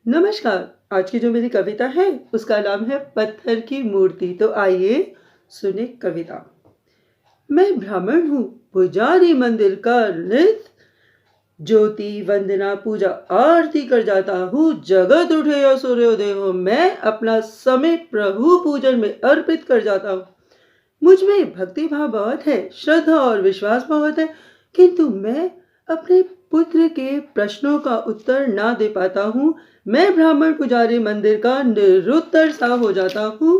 नमस्कार। आज की जो मेरी कविता है उसका नाम है पत्थर की मूर्ति। तो आइए सुने कविता। मैं ब्राह्मण हूँ, पुजारी मंदिर का नित ज्योति वंदना पूजा आरती कर जाता हूँ। जगत उठे या सूर्योदय हो, मैं अपना समय प्रभु पूजन में अर्पित कर जाता हूँ। मुझ में भक्ति भाव बहुत है, श्रद्धा और विश्वास बहुत है, किंतु मैं अपने पुत्र के प्रश्नों का उत्तर ना दे पाता हूँ। मैं ब्राह्मण पुजारी मंदिर का निरुत्तर सा हो जाता हूँ।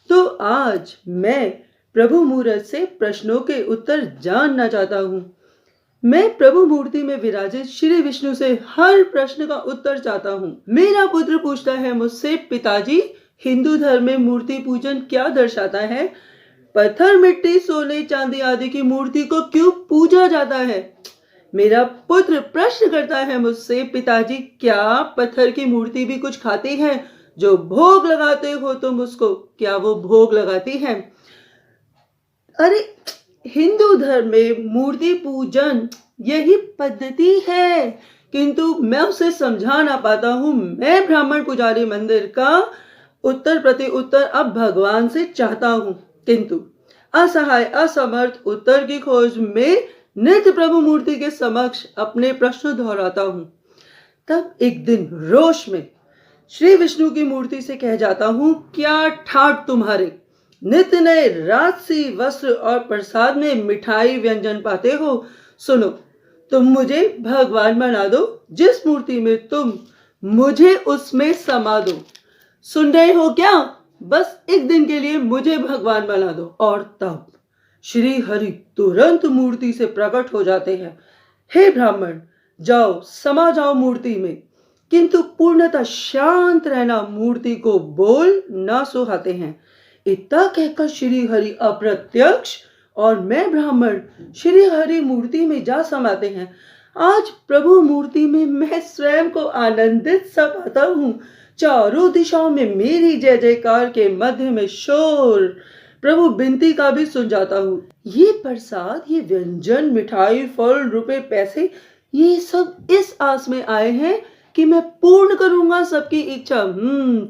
तो आज मैं प्रभु मूरत से प्रश्नों के उत्तर जानना चाहता हूँ। मैं प्रभु मूर्ति में विराजित श्री विष्णु से हर प्रश्न का उत्तर चाहता हूँ। मेरा पुत्र पूछता है मुझसे, पिताजी हिंदू धर्म में मूर्ति पूजन क्या दर्शाता है? पत्थर मिट्टी सोने चांदी आदि की मूर्ति को क्यों पूजा जाता है? मेरा पुत्र प्रश्न करता है मुझसे, पिताजी क्या पत्थर की मूर्ति भी कुछ खाती है? जो भोग लगाते हो तुम उसको, क्या वो भोग लगाती है? अरे, हिंदू धर्म में मूर्ति पूजन यही पद्धति है, किंतु मैं उसे समझा ना पाता हूँ। मैं ब्राह्मण पुजारी मंदिर का उत्तर प्रति उत्तर अब भगवान से चाहता हूँ, किंतु असहाय असमर्थ उत्तर की खोज में नित्य प्रभु मूर्ति के समक्ष अपने प्रश्न दोहराता हूँ। तब एक दिन रोष में श्री विष्णु की मूर्ति से कह जाता हूँ, क्या ठाट तुम्हारे! नित्य नए राजसी वस्त्र और प्रसाद में मिठाई व्यंजन पाते हो। सुनो, तुम मुझे भगवान बना दो। जिस मूर्ति में तुम मुझे उसमें समा दो। सुन रहे हो क्या? बस एक दिन के लिए मुझे भगवान बना दो। और तब श्री हरि तुरंत मूर्ति से प्रकट हो जाते हैं। हे ब्राह्मण, जाओ समा जाओ मूर्ति में, किंतु पूर्णतः शांत रहना, मूर्ति को बोल ना सुहाते हैं। इतना कहकर श्री हरि अप्रत्यक्ष और मैं ब्राह्मण श्री हरि मूर्ति में जा समाते हैं। आज प्रभु मूर्ति में मैं स्वयं को आनंदित सा पाता हूँ। चारों दिशाओं में मेरी जय जयकार के मध्य में शोर प्रभु बिनती का भी सुन जाता हूँ। ये प्रसाद, ये व्यंजन, मिठाई, फल, रुपए, पैसे, ये सब इस आस में आए हैं कि मैं पूर्ण करूंगा सबकी इच्छा।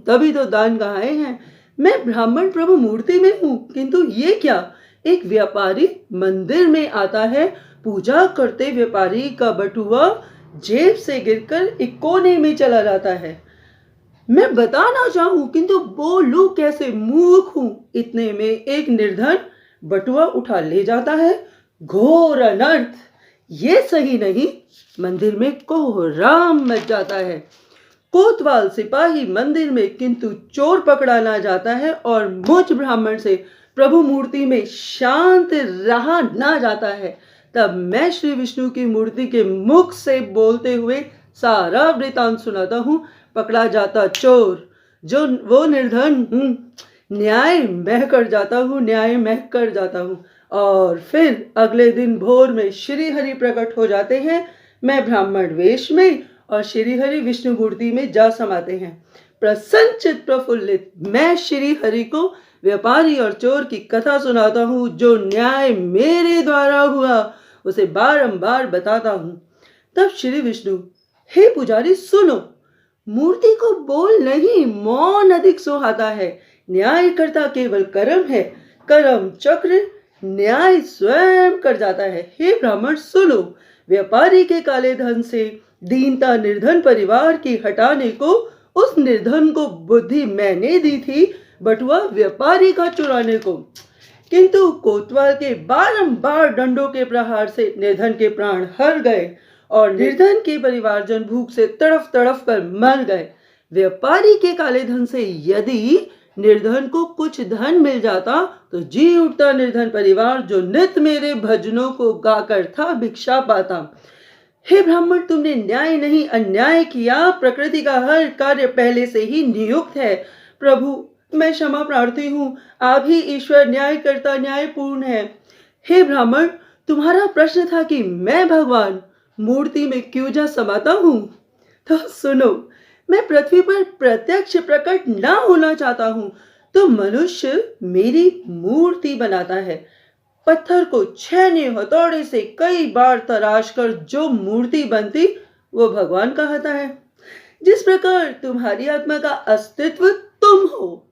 तभी तो दान गहाए हैं। मैं ब्राह्मण प्रभु मूर्ति में हूँ, किंतु ये क्या? एक व्यापारी मंदिर में आता है, पूजा करते व्यापारी का बटुआ जेब से गिरकर एक कोने में चला जाता है। मैं बताना चाहूं, किंतु बोलूं कैसे? मूर्ख हूं। इतने में एक निर्धन बटुआ उठा ले जाता है। घोर अनर्थ! ये सही नहीं। मंदिर में कोहराम मच जाता है। कोतवाल सिपाही मंदिर में, किंतु चोर पकड़ा ना जाता है और मुझ ब्राह्मण से प्रभु मूर्ति में शांत रहा ना जाता है। तब मैं श्री विष्णु की मूर्ति के मुख से बोलते हुए सारा वृतांत सुनाता हूँ। पकड़ा जाता चोर, जो वो निर्धन, न्याय मैं कर जाता हूँ, न्याय मैं कर जाता हूँ। और फिर अगले दिन भोर में श्री हरि प्रकट हो जाते हैं। मैं ब्राह्मण वेश में और श्री हरि विष्णु मूर्ति में जा समाते हैं। प्रसन्नचित प्रफुल्लित मैं श्री हरि को व्यापारी और चोर की कथा सुनाता हूँ। जो न्याय मेरे द्वारा हुआ उसे बारंबार बताता हूँ। तब श्री विष्णु, हे पुजारी सुनो, मूर्ति को बोल नहीं, मौन अधिक सुहाता है। न्याय करता केवल कर्म है, कर्म चक्र न्याय स्वयं कर जाता है। हे ब्राह्मण सुनो, व्यापारी के काले धन से दीनता निर्धन परिवार की हटाने को उस निर्धन को बुद्धि मैंने दी थी, बटुआ व्यापारी का चुराने को। किंतु कोतवाल के बारंबार डंडों के प्रहार से निर्धन के प्राण हर गए और निर्धन के परिवारजन भूख से तड़फ तड़फ कर मर गए। व्यापारी के काले धन से यदि निर्धन को कुछ धन मिल जाता तो जी उठता निर्धन परिवार, जो नित्य मेरे भजनों को गाकर था भिक्षा पाता। हे ब्राह्मण, तुमने न्याय नहीं अन्याय किया। प्रकृति का हर कार्य पहले से ही नियुक्त है। प्रभु, मैं क्षमा प्रार्थी हूँ। आप ही ईश्वर न्यायकर्ता न्यायपूर्ण है। हे ब्राह्मण, तुम्हारा प्रश्न था कि मैं भगवान मूर्ति में क्यों जा समाता हूँ? तो सुनो, मैं पृथ्वी पर प्रत्यक्ष प्रकट ना होना चाहता हूँ तो मनुष्य मेरी मूर्ति बनाता है। पत्थर को छैने हथौड़े से कई बार तराश कर जो मूर्ति बनती वो भगवान कहता है। जिस प्रकार तुम्हारी आत्मा का अस्तित्व तुम हो,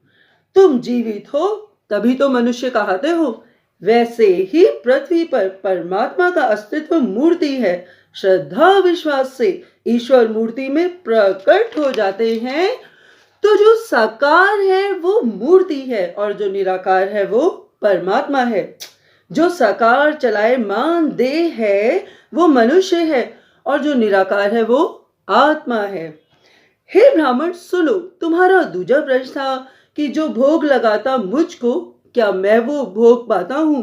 तुम जीवित हो तभी तो मनुष्य कहते हो, वैसे ही पृथ्वी पर परमात्मा का अस्तित्व मूर्ति है। श्रद्धा विश्वास से ईश्वर मूर्ति में प्रकट हो जाते हैं। तो जो साकार है वो मूर्ति है और जो निराकार है वो परमात्मा है। जो साकार चलायमान देह है वो मनुष्य है और जो निराकार है वो आत्मा है। हे ब्राह्मण सुनो, तुम्हारा दूसरा प्रश्न था कि जो भोग लगाता मुझको, क्या मैं वो भोग पाता हूं?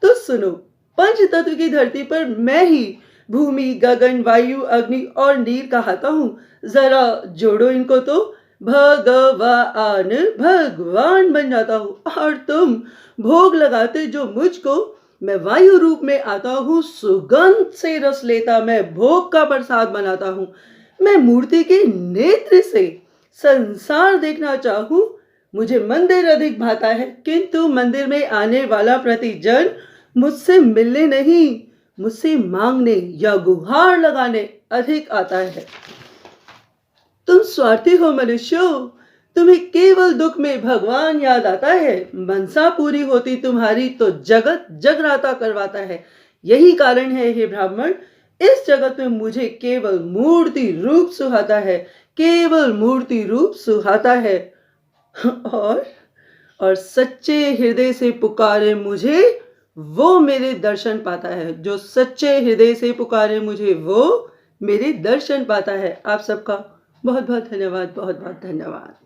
तो सुनो, पंच तत्व की धरती पर मैं ही भूमि, गगन, वायु, अग्नि और नीर कहता हूं। जरा जोड़ो इनको तो भगवान भगवान बन जाता हूं। और तुम भोग लगाते जो मुझको, मैं वायु रूप में आता हूं, सुगंध से रस लेता मैं भोग का प्रसाद बनाता हूं। मैं मूर्ति के नेत्र से संसार देखना चाहूं, मुझे मंदिर अधिक भाता है, किंतु मंदिर में आने वाला प्रतिजन मुझसे मिलने नहीं, मुझसे मांगने या गुहार लगाने अधिक आता है। तुम स्वार्थी हो मनुष्यों, तुम्हें केवल दुख में भगवान याद आता है। मनसा पूरी होती तुम्हारी तो जगत जगराता करवाता है। यही कारण है हे ब्राह्मण, इस जगत में मुझे केवल मूर्ति रूप सुहाता है, केवल मूर्ति रूप सुहाता है। और सच्चे हृदय से पुकारे मुझे वो मेरे दर्शन पाता है। जो सच्चे हृदय से पुकारे मुझे वो मेरे दर्शन पाता है। आप सबका बहुत बहुत धन्यवाद, बहुत बहुत धन्यवाद।